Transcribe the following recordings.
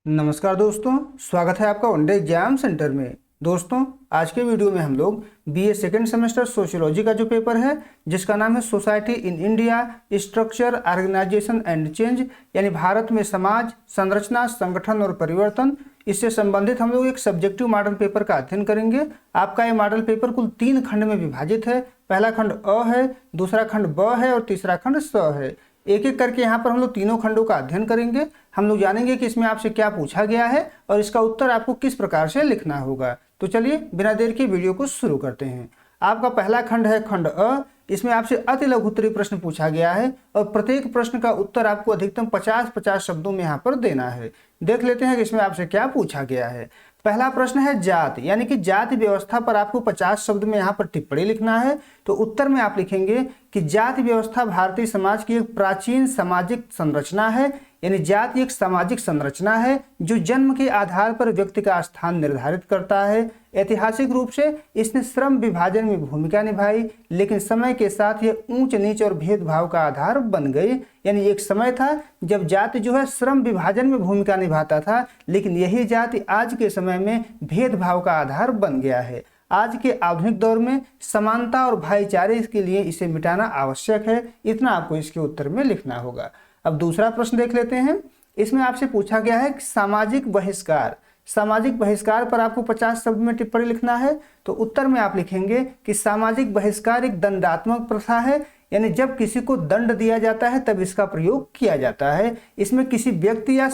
नमस्कार दोस्तों, स्वागत है आपका वनडे एग्जाम सेंटर में। दोस्तों, आज के वीडियो में हम लोग बीए सेकेंड सेमेस्टर सोशियोलॉजी का जो पेपर है जिसका नाम है society in India structure organization and change, यानी भारत में समाज संरचना संगठन और परिवर्तन, इससे संबंधित हम लोग एक सब्जेक्टिव मॉडल पेपर का अध्ययन करेंगे। आपका ये मॉडल पेपर कुल 3 खंड में विभाजित है। पहला खंड अ है, दूसरा खंड ब है और तीसरा खंड स है। एक एक करके यहाँ पर हम लोग तीनों खंडों का अध्ययन करेंगे। हम लोग जानेंगे कि इसमें आपसे क्या पूछा गया है और इसका उत्तर आपको किस प्रकार से लिखना होगा। तो चलिए बिना देर के वीडियो को शुरू करते हैं। आपका पहला खंड है खंड अ। इसमें आपसे अति लघु उत्तरीय प्रश्न पूछा गया है और प्रत्येक प्रश्न का उत्तर आपको अधिकतम 50-50 शब्दों में यहाँ पर देना है। देख लेते हैं कि इसमें आपसे क्या पूछा गया है। पहला प्रश्न है जात, यानी कि जाति व्यवस्था पर आपको 50 शब्द में यहाँ पर टिप्पणी लिखना है। तो उत्तर में आप लिखेंगे कि जाति व्यवस्था भारतीय समाज की एक प्राचीन सामाजिक संरचना है, यानी जाति एक सामाजिक संरचना है जो जन्म के आधार पर व्यक्ति का स्थान निर्धारित करता है। ऐतिहासिक रूप से इसने श्रम विभाजन में भूमिका निभाई, लेकिन समय के साथ यह ऊंच नीच और भेदभाव का आधार बन गई। यानी एक समय था जब जाति जो है श्रम विभाजन में भूमिका निभाता था, लेकिन यही जाति आज के समय में भेदभाव का आधार बन गया है। आज के आधुनिक दौर में समानता और भाईचारे के लिए इसे मिटाना आवश्यक है। इतना आपको इसके उत्तर में लिखना होगा। अब दूसरा प्रश्न देख लेते हैं। इसमें आपसे पूछा गया है कि सामाजिक बहिष्कार, सामाजिक बहिष्कार पर आपको 50 शब्द में टिप्पणी लिखना है। तो उत्तर में आप लिखेंगे कि सामाजिक बहिष्कार एक दंडात्मक प्रथा है, यानी जब किसी को दंड दिया जाता है तब इसका प्रयोग किया जाता है। इसमें किसी व्यक्ति या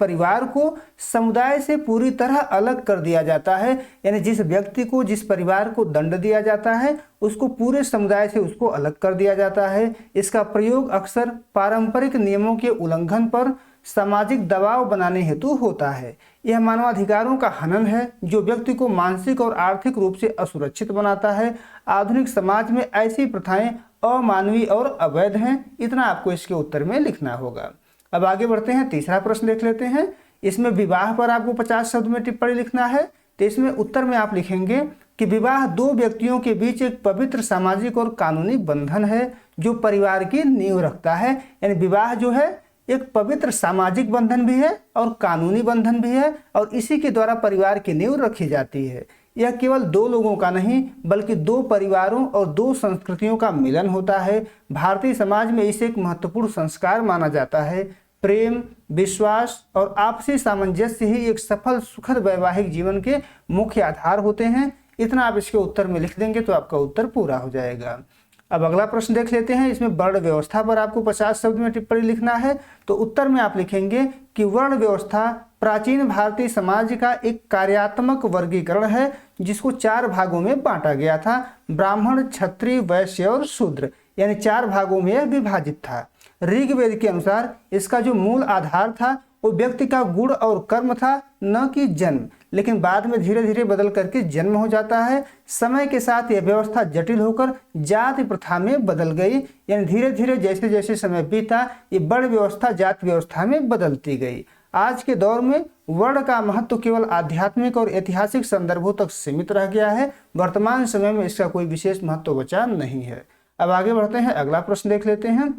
परिवार को समुदाय से पूरी तरह अलग कर दिया जाता है, यानी जिस व्यक्ति को जिस परिवार को दंड दिया जाता है उसको पूरे समुदाय से उसको अलग कर दिया जाता है। इसका प्रयोग अक्सर पारंपरिक नियमों के उल्लंघन पर सामाजिक दबाव बनाने हेतु होता है। यह मानवाधिकारों का हनन है जो व्यक्ति को मानसिक और आर्थिक रूप से असुरक्षित बनाता है। आधुनिक समाज में ऐसी प्रथाएं अमानवीय और अवैध हैं। इतना आपको इसके उत्तर में लिखना होगा। अब आगे बढ़ते हैं, तीसरा प्रश्न देख लेते हैं। इसमें विवाह पर आपको 50 शब्द में टिप्पणी लिखना है। तो इसमें उत्तर में आप लिखेंगे कि विवाह 2 व्यक्तियों के बीच एक पवित्र सामाजिक और कानूनी बंधन है जो परिवार की नींव रखता है। यानी विवाह जो है एक पवित्र सामाजिक बंधन भी है और कानूनी बंधन भी है और इसी के द्वारा परिवार की नींव रखी जाती है। यह केवल 2 लोगों का नहीं बल्कि 2 परिवारों और 2 संस्कृतियों का मिलन होता है। भारतीय समाज में इसे एक महत्वपूर्ण संस्कार माना जाता है। प्रेम, विश्वास और आपसी सामंजस्य ही एक सफल सुखद वैवाहिक जीवन के मुख्य आधार होते हैं। इतना आप इसके उत्तर में लिख देंगे तो आपका उत्तर पूरा हो जाएगा। अब अगला प्रश्न देख लेते हैं। इसमें वर्ण व्यवस्था पर आपको 50 शब्द में टिप्पणी लिखना है। तो उत्तर में आप लिखेंगे कि वर्ण व्यवस्था प्राचीन भारतीय समाज का एक कार्यात्मक वर्गीकरण है जिसको 4 भागों में बांटा गया था। ब्राह्मण, क्षत्रिय, वैश्य और शूद्र, यानी 4 भागों में यह विभाजित था। ऋग्वेद के अनुसार इसका जो मूल आधार था वो व्यक्ति का गुण और कर्म था, न कि जन्म, लेकिन बाद में धीरे धीरे बदल करके जन्म हो जाता है। समय के साथ यह व्यवस्था जटिल होकर जाति प्रथा में बदल गई, यानी धीरे धीरे जैसे जैसे समय बीता ये वर्ण व्यवस्था जाति व्यवस्था में बदलती गई। आज के दौर में वर्ण का महत्व केवल आध्यात्मिक और ऐतिहासिक संदर्भों तक सीमित रह गया है। वर्तमान समय में इसका कोई विशेष महत्व बचा नहीं है। अब आगे बढ़ते हैं, अगला प्रश्न देख लेते हैं।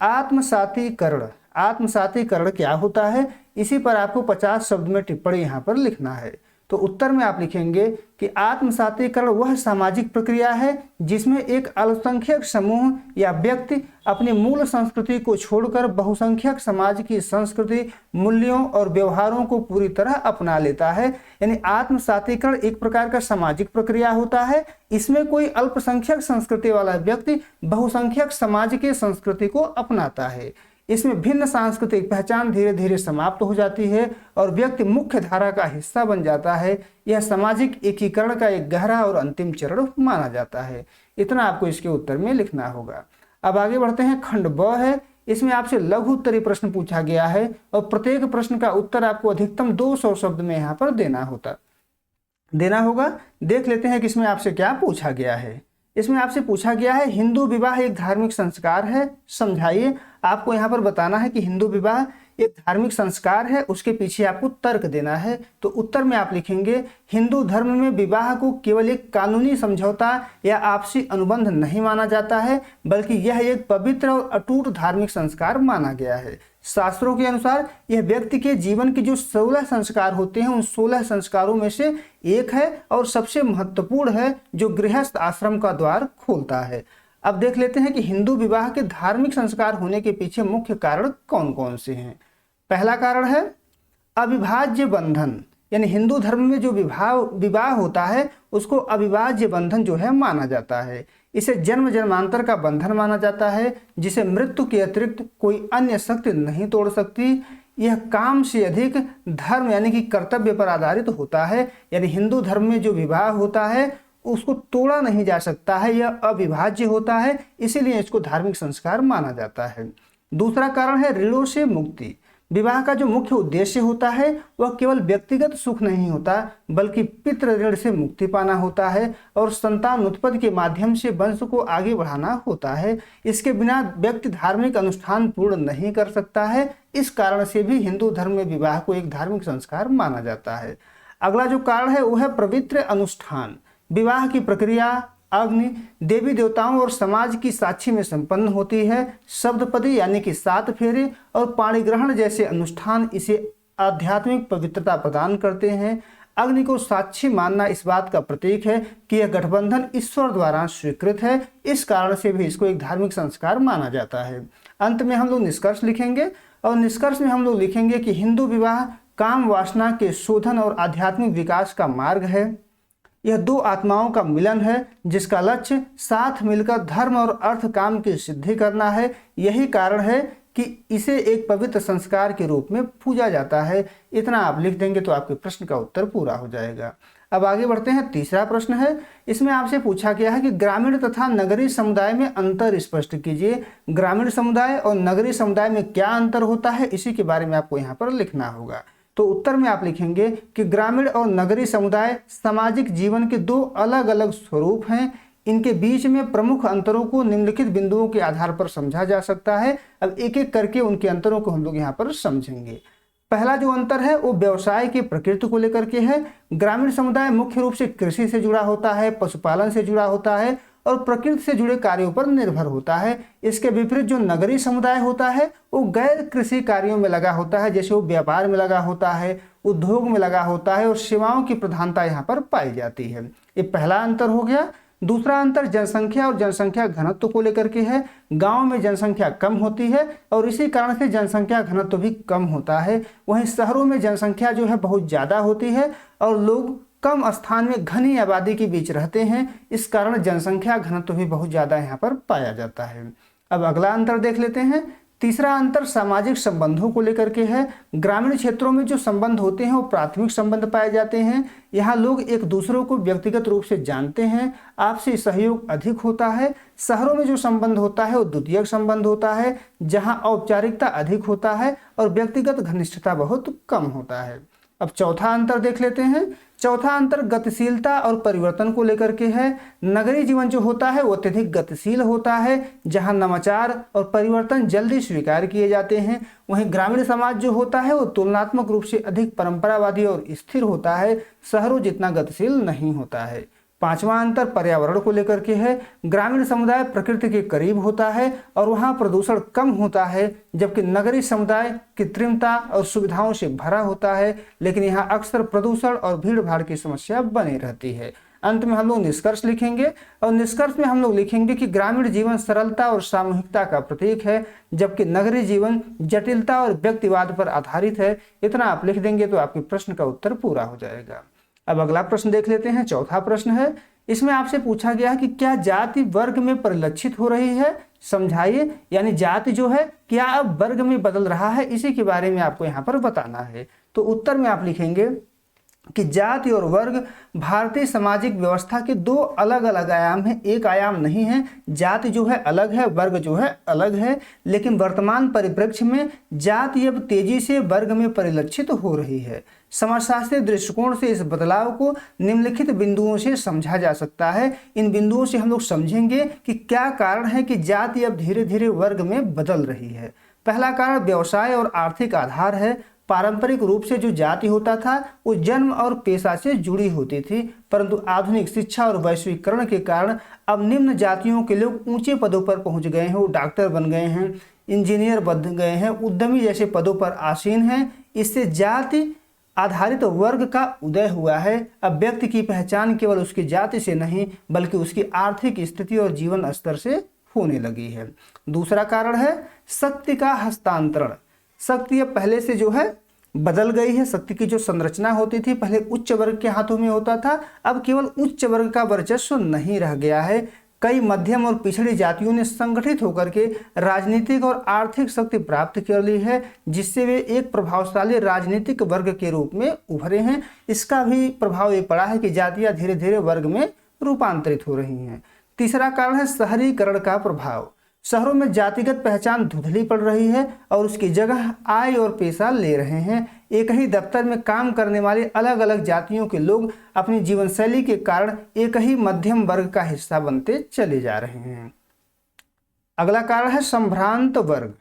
आत्मसातीकरण, आत्मसातीकरण क्या होता है? इसी पर आपको 50 शब्द में टिप्पणी यहाँ पर लिखना है। तो उत्तर में आप लिखेंगे कि आत्मसातीकरण वह सामाजिक प्रक्रिया है जिसमें एक अल्पसंख्यक समूह या व्यक्ति अपनी मूल संस्कृति को छोड़कर बहुसंख्यक समाज की संस्कृति, मूल्यों और व्यवहारों को पूरी तरह अपना लेता है। यानी आत्मसातीकरण एक प्रकार का सामाजिक प्रक्रिया होता है। इसमें कोई अल्पसंख्यक संस्कृति वाला व्यक्ति बहुसंख्यक समाज की संस्कृति को अपनाता है। इसमें भिन्न सांस्कृतिक पहचान धीरे धीरे समाप्त हो जाती है और व्यक्ति मुख्य धारा का हिस्सा बन जाता है। यह सामाजिक एकीकरण का एक गहरा और अंतिम चरण माना जाता है। इतना आपको इसके उत्तर में लिखना होगा। अब आगे बढ़ते हैं, खंड ब है। इसमें आपसे लघु उत्तरीय प्रश्न पूछा गया है और प्रत्येक प्रश्न का उत्तर आपको अधिकतम 200 शब्द में यहाँ पर देना होगा। देख लेते हैं कि इसमें आपसे क्या पूछा गया है। इसमें आपसे पूछा गया है हिंदू विवाह एक धार्मिक संस्कार है, समझाइए। आपको यहाँ पर बताना है कि हिंदू विवाह एक धार्मिक संस्कार है, उसके पीछे आपको तर्क देना है। तो उत्तर में आप लिखेंगे हिंदू धर्म में विवाह को केवल एक कानूनी समझौता या आपसी अनुबंध नहीं माना जाता है, बल्कि यह एक पवित्र और अटूट धार्मिक संस्कार माना गया है। शास्त्रों के अनुसार यह व्यक्ति के जीवन के जो 16 संस्कार होते हैं उन 16 संस्कारों में से एक है और सबसे महत्वपूर्ण है, जो गृहस्थ आश्रम का द्वार खोलता है। अब देख लेते हैं कि हिंदू विवाह के धार्मिक संस्कार होने के पीछे मुख्य कारण कौन कौन से हैं। पहला कारण है अविभाज्य बंधन, यानी हिंदू धर्म में जो विवाह होता है उसको अविभाज्य बंधन जो है माना जाता है। इसे जन्म जन्मांतर का बंधन माना जाता है, जिसे मृत्यु के अतिरिक्त कोई अन्य शक्ति नहीं तोड़ सकती। यह काम से अधिक धर्म यानी कि कर्तव्य पर आधारित होता है, यानी हिंदू धर्म में जो विवाह होता है उसको तोड़ा नहीं जा सकता है, यह अविभाज्य होता है, इसीलिए इसको धार्मिक संस्कार माना जाता है। दूसरा कारण है ऋणों से मुक्ति। विवाह का जो मुख्य उद्देश्य होता है वह केवल व्यक्तिगत सुख नहीं होता, बल्कि पितृ ऋण से मुक्ति पाना होता है और संतान उत्पत्ति के माध्यम से वंश को आगे बढ़ाना होता है। इसके बिना व्यक्ति धार्मिक अनुष्ठान पूर्ण नहीं कर सकता है। इस कारण से भी हिंदू धर्म में विवाह को एक धार्मिक संस्कार माना जाता है। अगला जो कारण है वो है पवित्र अनुष्ठान। विवाह की प्रक्रिया अग्नि, देवी देवताओं और समाज की साक्षी में संपन्न होती है। शब्दपदी यानी कि 7 फेरे और पाणी ग्रहण जैसे अनुष्ठान इसे आध्यात्मिक पवित्रता प्रदान करते हैं। अग्नि को साक्षी मानना इस बात का प्रतीक है कि यह गठबंधन ईश्वर द्वारा स्वीकृत है, इस कारण से भी इसको एक धार्मिक संस्कार माना जाता है। अंत में हम लोग निष्कर्ष लिखेंगे और निष्कर्ष में हम लोग लिखेंगे कि हिंदू विवाह काम वासना के शोधन और आध्यात्मिक विकास का मार्ग है। यह 2 आत्माओं का मिलन है जिसका लक्ष्य साथ मिलकर धर्म और अर्थ काम की सिद्धि करना है। यही कारण है कि इसे एक पवित्र संस्कार के रूप में पूजा जाता है। इतना आप लिख देंगे तो आपके प्रश्न का उत्तर पूरा हो जाएगा। अब आगे बढ़ते हैं। तीसरा प्रश्न है, इसमें आपसे पूछा गया है कि ग्रामीण तथा नगरीय समुदाय में अंतर स्पष्ट कीजिए। ग्रामीण समुदाय और नगरीय समुदाय में क्या अंतर होता है, इसी के बारे में आपको यहाँ पर लिखना होगा। तो उत्तर में आप लिखेंगे कि ग्रामीण और नगरीय समुदाय सामाजिक जीवन के 2 अलग अलग स्वरूप हैं। इनके बीच में प्रमुख अंतरों को निम्नलिखित बिंदुओं के आधार पर समझा जा सकता है। अब एक एक करके उनके अंतरों को हम लोग यहाँ पर समझेंगे। पहला जो अंतर है वो व्यवसाय की प्रकृति को लेकर के है। ग्रामीण समुदाय मुख्य रूप से कृषि से जुड़ा होता है, पशुपालन से जुड़ा होता है और प्रकृति से जुड़े कार्यों पर निर्भर होता है। इसके विपरीत जो नगरीय समुदाय होता है वो गैर कृषि कार्यों में लगा होता है, जैसे वो व्यापार में लगा होता है, उद्योग में लगा होता है और सेवाओं की प्रधानता यहाँ पर पाई जाती है। ये पहला अंतर हो गया। दूसरा अंतर जनसंख्या और जनसंख्या घनत्व को लेकर के है। गांव में जनसंख्या कम होती है और इसी कारण से जनसंख्या घनत्व भी कम होता है। वहीं शहरों में जनसंख्या जो है बहुत ज़्यादा होती है और लोग कम स्थान में घनी आबादी के बीच रहते हैं, इस कारण जनसंख्या घनत्व भी बहुत ज़्यादा यहाँ पर पाया जाता है। अब अगला अंतर देख लेते हैं। तीसरा अंतर सामाजिक संबंधों को लेकर के है। ग्रामीण क्षेत्रों में जो संबंध होते हैं वो प्राथमिक संबंध पाए जाते हैं। यहाँ लोग एक दूसरे को व्यक्तिगत रूप से जानते हैं, आपसी सहयोग अधिक होता है। शहरों में जो संबंध होता है वो द्वितीयक संबंध होता है, जहाँ औपचारिकता अधिक होता है और व्यक्तिगत घनिष्ठता बहुत कम होता है। अब चौथा अंतर देख लेते हैं। चौथा अंतर गतिशीलता और परिवर्तन को लेकर के है। नगरीय जीवन जो होता है वो अत्यधिक गतिशील होता है, जहां नवाचार और परिवर्तन जल्दी स्वीकार किए जाते हैं। वहीं ग्रामीण समाज जो होता है वो तुलनात्मक रूप से अधिक परंपरावादी और स्थिर होता है, शहरों जितना गतिशील नहीं होता है। पांचवा अंतर पर्यावरण को लेकर के है। ग्रामीण समुदाय प्रकृति के करीब होता है और वहाँ प्रदूषण कम होता है, जबकि नगरीय समुदाय कृत्रिमता और सुविधाओं से भरा होता है, लेकिन यहाँ अक्सर प्रदूषण और भीड़ भाड़ की समस्या बनी रहती है। अंत में हम लोग निष्कर्ष लिखेंगे और निष्कर्ष में हम लोग लिखेंगे कि ग्रामीण जीवन सरलता और सामूहिकता का प्रतीक है, जबकि नगरीय जीवन जटिलता और व्यक्तिवाद पर आधारित है। इतना आप लिख देंगे तो आपके प्रश्न का उत्तर पूरा हो जाएगा। अब अगला प्रश्न देख लेते हैं। चौथा प्रश्न है, इसमें आपसे पूछा गया है कि क्या जाति वर्ग में परिलक्षित हो रही है, समझाइए। यानी जाति जो है क्या अब वर्ग में बदल रहा है, इसी के बारे में आपको यहाँ पर बताना है। तो उत्तर में आप लिखेंगे कि जाति और वर्ग भारतीय सामाजिक व्यवस्था के 2 अलग अलग आयाम हैं, एक आयाम नहीं है। जाति जो है अलग है, वर्ग जो है अलग है, लेकिन वर्तमान परिप्रेक्ष्य में जाति अब तेजी से वर्ग में परिलक्षित हो रही है। समाजशास्त्रीय दृष्टिकोण से इस बदलाव को निम्नलिखित बिंदुओं से समझा जा सकता है। इन बिंदुओं से हम लोग समझेंगे कि क्या कारण है कि जाति अब धीरे धीरे वर्ग में बदल रही है। पहला कारण व्यवसाय और आर्थिक आधार है। पारंपरिक रूप से जो जाति होता था वो जन्म और पेशा से जुड़ी होती थी, परंतु आधुनिक शिक्षा और वैश्वीकरण के कारण अब निम्न जातियों के लोग ऊंचे पदों पर पहुंच गए हैं। वो डॉक्टर बन गए हैं, इंजीनियर बन गए हैं, उद्यमी जैसे पदों पर आसीन हैं। इससे जाति आधारित वर्ग का उदय हुआ है। अब व्यक्ति की पहचान केवल उसकी जाति से नहीं बल्कि उसकी आर्थिक स्थिति और जीवन स्तर से होने लगी है। दूसरा कारण है शक्ति का हस्तांतरण। शक्ति अब पहले से जो है बदल गई है। शक्ति की जो संरचना होती थी पहले उच्च वर्ग के हाथों में होता था, अब केवल उच्च वर्ग का वर्चस्व नहीं रह गया है। कई मध्यम और पिछड़ी जातियों ने संगठित होकर के राजनीतिक और आर्थिक शक्ति प्राप्त कर ली है, जिससे वे एक प्रभावशाली राजनीतिक वर्ग के रूप में उभरे हैं। इसका भी प्रभाव ये पड़ा है कि जातियां धीरे धीरे वर्ग में रूपांतरित हो रही हैं। तीसरा कारण है शहरीकरण का प्रभाव। शहरों में जातिगत पहचान धुंधली पड़ रही है और उसकी जगह आय और पेशा ले रहे हैं। एक ही दफ्तर में काम करने वाले अलग अलग जातियों के लोग अपनी जीवन शैली के कारण एक ही मध्यम वर्ग का हिस्सा बनते चले जा रहे हैं। अगला कारण है संभ्रांत वर्ग।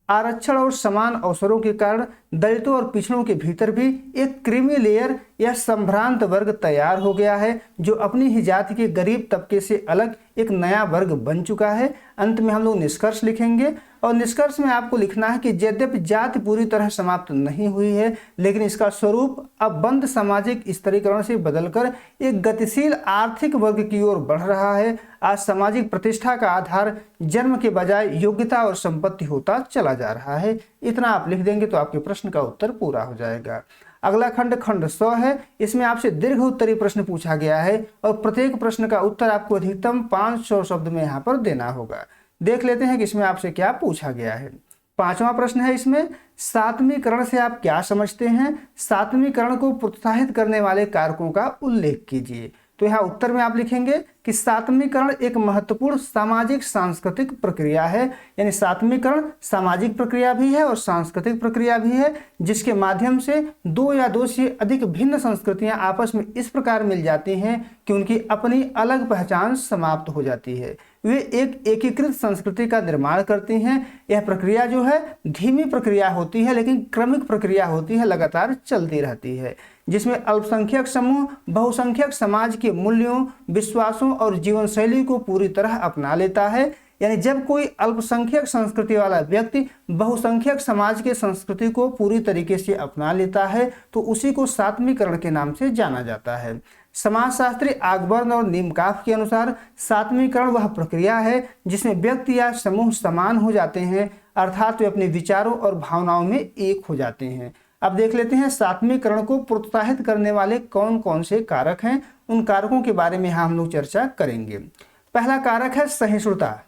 आरक्षण और समान अवसरों के कारण दलितों और पिछड़ों के भीतर भी एक क्रीमी लेयर या संभ्रांत वर्ग तैयार हो गया है, जो अपनी ही जाति के गरीब तबके से अलग एक नया वर्ग बन चुका है। अंत में हम लोग निष्कर्ष लिखेंगे और निष्कर्ष में आपको लिखना है कि यद्यपि जाति पूरी तरह समाप्त नहीं हुई है, लेकिन इसका स्वरूप अब बंद सामाजिक स्तरीकरण से बदलकर एक गतिशील आर्थिक वर्ग की ओर बढ़ रहा है। आज सामाजिक प्रतिष्ठा का आधार जन्म के बजाय योग्यता और संपत्ति होता चला जा रहा है। इतना आप लिख देंगे तो आपके प्रश्न का उत्तर पूरा हो जाएगा। अगला खंड 100 है। इसमें आपसे दीर्घ उत्तरीय प्रश्न पूछा गया है और प्रत्येक प्रश्न का उत्तर आपको अधिकतम 500 शब्द में यहाँ पर देना होगा। देख लेते हैं कि इसमें आपसे क्या पूछा गया है। पांचवा प्रश्न है इसमें, सातवीकरण से आप क्या समझते हैं? सातवीकरण को प्रोत्साहित करने वाले कारकों का उल्लेख कीजिए। तो यहाँ उत्तर में आप लिखेंगे कि सातवीकरण एक महत्वपूर्ण सामाजिक सांस्कृतिक प्रक्रिया है। यानी सातवीकरण सामाजिक प्रक्रिया भी है और सांस्कृतिक प्रक्रिया भी है, जिसके माध्यम से दो या दो से अधिक भिन्न संस्कृतियां आपस में इस प्रकार मिल जाती हैं कि उनकी अपनी अलग पहचान समाप्त हो जाती है। वे एक एकीकृत संस्कृति का निर्माण करती हैं। यह प्रक्रिया जो है धीमी प्रक्रिया होती है, लेकिन क्रमिक प्रक्रिया होती है, लगातार चलती रहती है, जिसमें अल्पसंख्यक समूह बहुसंख्यक समाज के मूल्यों, विश्वासों और जीवन शैली को पूरी तरह अपना लेता है। यानी जब कोई अल्पसंख्यक संस्कृति वाला व्यक्ति बहुसंख्यक समाज के संस्कृति को पूरी तरीके से अपना लेता है तो उसी को सातवीकरण के नाम से जाना जाता है। समाजशास्त्री आगबर्न और नीमकाफ के अनुसार सातवीकरण वह प्रक्रिया है जिसमें व्यक्ति या समूह समान हो जाते हैं, अर्थात वे अपने विचारों और भावनाओं में एक हो जाते हैं। अब देख लेते हैं सातवीकरण को प्रोत्साहित करने वाले कौन कौन से कारक हैं। उन कारकों के बारे में हम लोग चर्चा करेंगे। पहला कारक है सहिष्णुता।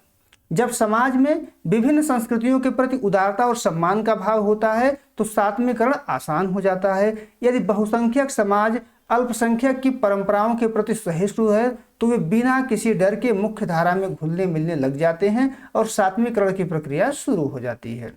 जब समाज में विभिन्न संस्कृतियों के प्रति उदारता और सम्मान का भाव होता है तो सातवीकरण आसान हो जाता है। यदि बहुसंख्यक समाज अल्पसंख्यक की परंपराओं के प्रति सहिष्णु है तो वे बिना किसी डर के मुख्य धारा में घुलने मिलने लग जाते हैं और सातवीकरण की प्रक्रिया शुरू हो जाती है।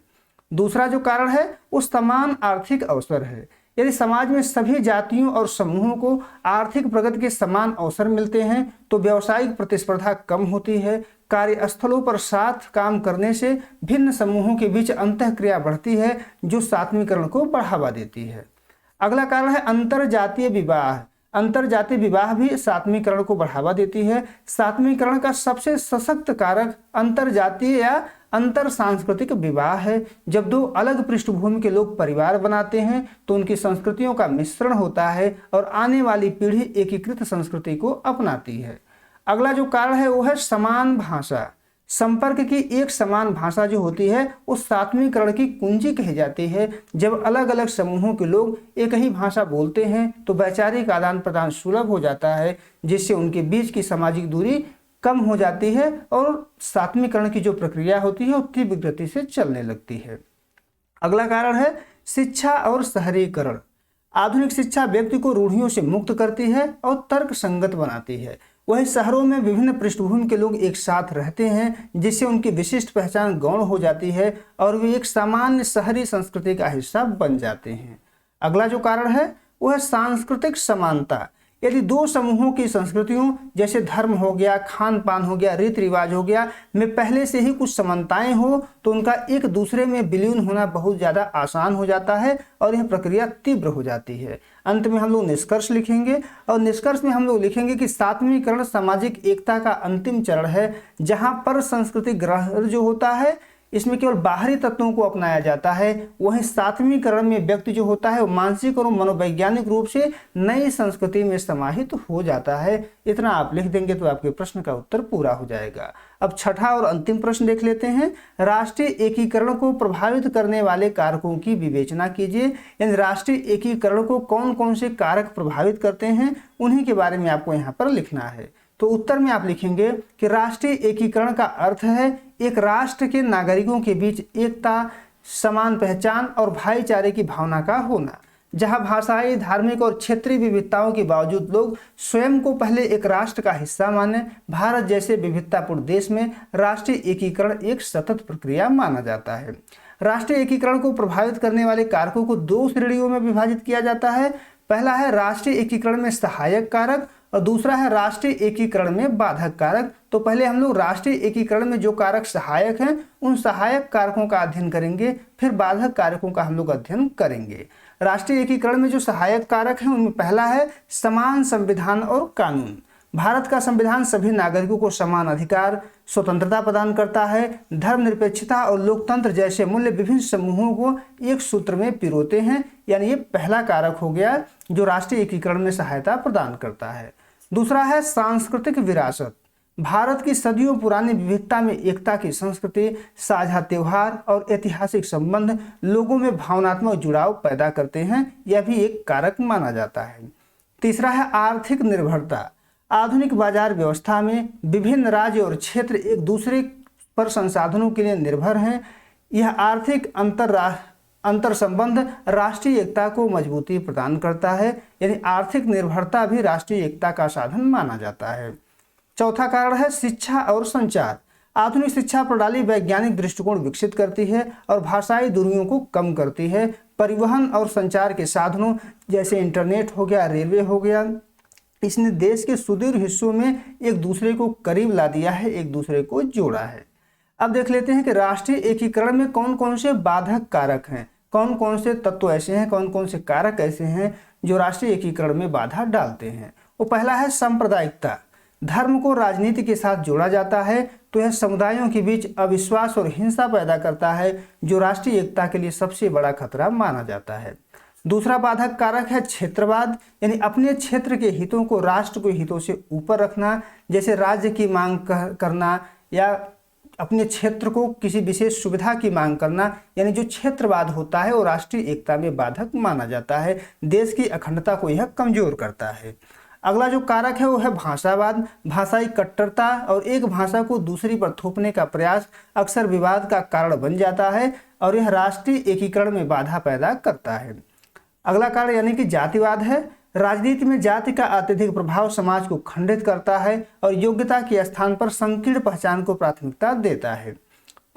दूसरा जो कारण है वो समान आर्थिक अवसर है। यदि समाज में सभी जातियों और समूहों को आर्थिक प्रगति के समान अवसर मिलते हैं तो व्यावसायिक प्रतिस्पर्धा कम होती है। कार्यस्थलों पर साथ काम करने से भिन्न समूहों के बीच अंतःक्रिया बढ़ती है जो सातवीकरण को बढ़ावा देती है। अगला कारण है अंतरजातीय विवाह। अंतरजातीय विवाह भी सातवीकरण को बढ़ावा देती है। सातवीकरण का सबसे सशक्त कारक अंतरजातीय या अंतर सांस्कृतिक विवाह है। जब दो अलग पृष्ठभूमि के लोग परिवार बनाते हैं तो उनकी संस्कृतियों का मिश्रण होता है और आने वाली पीढ़ी एकीकृत संस्कृति को अपनाती है। अगला जो कारण है वो है समान भाषा। संपर्क की एक समान भाषा जो होती है उस सातवीकरण की कुंजी कही जाती है। जब अलग अलग समूहों के लोग एक ही भाषा बोलते हैं तो वैचारिक आदान प्रदान सुलभ हो जाता है, जिससे उनके बीच की सामाजिक दूरी कम हो जाती है और सातवीकरण की जो प्रक्रिया होती है वो तीव्र गति से चलने लगती है। अगला कारण है शिक्षा और शहरीकरण। आधुनिक शिक्षा व्यक्ति को रूढ़ियों से मुक्त करती है और तर्क संगत बनाती है। वही शहरों में विभिन्न पृष्ठभूमि के लोग एक साथ रहते हैं, जिससे उनकी विशिष्ट पहचान गौण हो जाती है और वे एक सामान्य शहरी संस्कृति का हिस्सा बन जाते हैं। अगला जो कारण है वो है सांस्कृतिक समानता। यदि दो समूहों की संस्कृतियों जैसे धर्म हो गया, खान पान हो गया, रीति रिवाज हो गया में पहले से ही कुछ समानताएं हो तो उनका एक दूसरे में विलीन होना बहुत ज़्यादा आसान हो जाता है और यह प्रक्रिया तीव्र हो जाती है। अंत में हम लोग निष्कर्ष लिखेंगे और निष्कर्ष में हम लोग लिखेंगे कि सातवीकरण सामाजिक एकता का अंतिम चरण है, जहां पर सांस्कृतिक ग्रहण जो होता है इसमें केवल बाहरी तत्वों को अपनाया जाता है, वहीं सातवीकरण में व्यक्ति जो होता है वो मानसिक और मनोवैज्ञानिक रूप से नई संस्कृति में समाहित हो जाता है। इतना आप लिख देंगे तो आपके प्रश्न का उत्तर पूरा हो जाएगा। अब छठा और अंतिम प्रश्न देख लेते हैं। राष्ट्रीय एकीकरण को प्रभावित करने वाले कारकों की विवेचना कीजिए। यानी राष्ट्रीय एकीकरण को कौन कौन से कारक प्रभावित करते हैं उन्हीं के बारे में आपको यहाँ पर लिखना है। तो उत्तर में आप लिखेंगे कि राष्ट्रीय एकीकरण का अर्थ है एक राष्ट्र के नागरिकों के बीच एकता, समान पहचान और भाईचारे की भावना का होना, जहां भाषाई, धार्मिक और क्षेत्रीय विविधताओं के बावजूद लोग स्वयं को पहले एक राष्ट्र का हिस्सा माने। भारत जैसे विविधतापूर्ण देश में राष्ट्रीय एकीकरण एक सतत प्रक्रिया माना जाता है। राष्ट्रीय एकीकरण को प्रभावित करने वाले कारकों को दो श्रेणियों में विभाजित किया जाता है। पहला है राष्ट्रीय एकीकरण में सहायक कारक और दूसरा है राष्ट्रीय एकीकरण में बाधक कारक। तो पहले हम लोग राष्ट्रीय एकीकरण में जो कारक सहायक हैं उन सहायक कारकों का अध्ययन करेंगे, फिर बाधक कारकों का हम लोग अध्ययन करेंगे। राष्ट्रीय एकीकरण में जो सहायक कारक हैं उनमें पहला है समान संविधान और कानून। भारत का संविधान सभी नागरिकों को समान अधिकार, स्वतंत्रता प्रदान करता है। धर्मनिरपेक्षता और लोकतंत्र जैसे मूल्य विभिन्न समूहों को एक सूत्र में पिरोते हैं। यानी ये पहला कारक हो गया जो राष्ट्रीय एकीकरण में सहायता प्रदान करता है। दूसरा है सांस्कृतिक विरासत। भारत की सदियों पुरानी विविधता में एकता की संस्कृति, साझा त्योहार और ऐतिहासिक संबंध लोगों में भावनात्मक जुड़ाव पैदा करते हैं। यह भी एक कारक माना जाता है। तीसरा है आर्थिक निर्भरता। आधुनिक बाजार व्यवस्था में विभिन्न राज्य और क्षेत्र एक दूसरे पर संसाधनों के लिए निर्भर हैं। यह आर्थिक अंतर संबंध राष्ट्रीय एकता को मजबूती प्रदान करता है। यानी आर्थिक निर्भरता भी राष्ट्रीय एकता का साधन माना जाता है। चौथा कारण है शिक्षा और संचार। आधुनिक शिक्षा प्रणाली वैज्ञानिक दृष्टिकोण विकसित करती है और भाषाई दूरियों को कम करती है। परिवहन और संचार के साधनों जैसे इंटरनेट हो गया, रेलवे हो गया, इसने देश के सुदूर हिस्सों में एक दूसरे को करीब ला दिया है, एक दूसरे को जोड़ा है। अब देख लेते हैं कि राष्ट्रीय एकीकरण में कौन कौन से बाधक कारक हैं, कौन कौन से तत्व ऐसे हैं, कौन कौन से कारक ऐसे हैं जो राष्ट्रीय एकीकरण में बाधा डालते हैं। वो पहला है सांप्रदायिकता। धर्म को राजनीति के साथ जोड़ा जाता है तो यह समुदायों के बीच अविश्वास और हिंसा पैदा करता है, जो राष्ट्रीय एकता के लिए सबसे बड़ा खतरा माना जाता है। दूसरा बाधक कारक है क्षेत्रवाद। यानी अपने क्षेत्र के हितों को राष्ट्र के हितों से ऊपर रखना, जैसे राज्य की मांग करना या अपने क्षेत्र को किसी विशेष सुविधा की मांग करना। यानी जो क्षेत्रवाद होता है वो राष्ट्रीय एकता में बाधक माना जाता है, देश की अखंडता को यह कमजोर करता है। अगला जो कारक है वो है भाषावाद। भाषाई कट्टरता और एक भाषा को दूसरी पर थोपने का प्रयास अक्सर विवाद का कारण बन जाता है और यह राष्ट्रीय एकीकरण में बाधा पैदा करता है। अगला कारण यानी कि जातिवाद है। राजनीति में जाति का अत्यधिक प्रभाव समाज को खंडित करता है और योग्यता के स्थान पर संकीर्ण पहचान को प्राथमिकता देता है।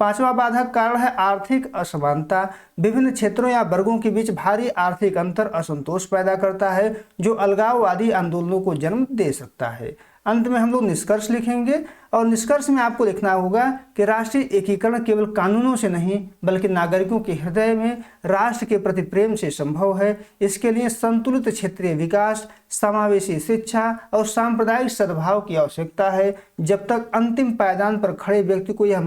पांचवा बाधक कारण है आर्थिक असमानता। विभिन्न क्षेत्रों या वर्गों के बीच भारी आर्थिक अंतर असंतोष पैदा करता है, जो अलगाववादी आंदोलनों को जन्म दे सकता है। अंत में हम लोग निष्कर्ष लिखेंगे और निष्कर्ष में आपको लिखना होगा कि राष्ट्रीय एकीकरण केवल कानूनों से नहीं बल्कि नागरिकों के हृदय में राष्ट्र के प्रति प्रेम से संभव है। इसके लिए संतुलित क्षेत्रीय विकास, समावेशी शिक्षा और सांप्रदायिक सद्भाव की आवश्यकता है। जब तक अंतिम पायदान पर खड़े व्यक्ति को यह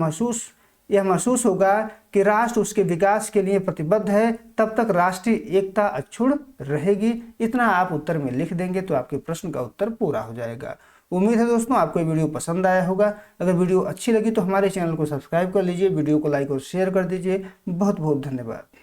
महसूस होगा कि राष्ट्र उसके विकास के लिए प्रतिबद्ध है, तब तक राष्ट्रीय एकता अक्षुण्ण रहेगी। इतना आप उत्तर में लिख देंगे तो आपके प्रश्न का उत्तर पूरा हो जाएगा। उम्मीद है दोस्तों आपको ये वीडियो पसंद आया होगा। अगर वीडियो अच्छी लगी तो हमारे चैनल को सब्सक्राइब कर लीजिए, वीडियो को लाइक और शेयर कर दीजिए। बहुत बहुत धन्यवाद।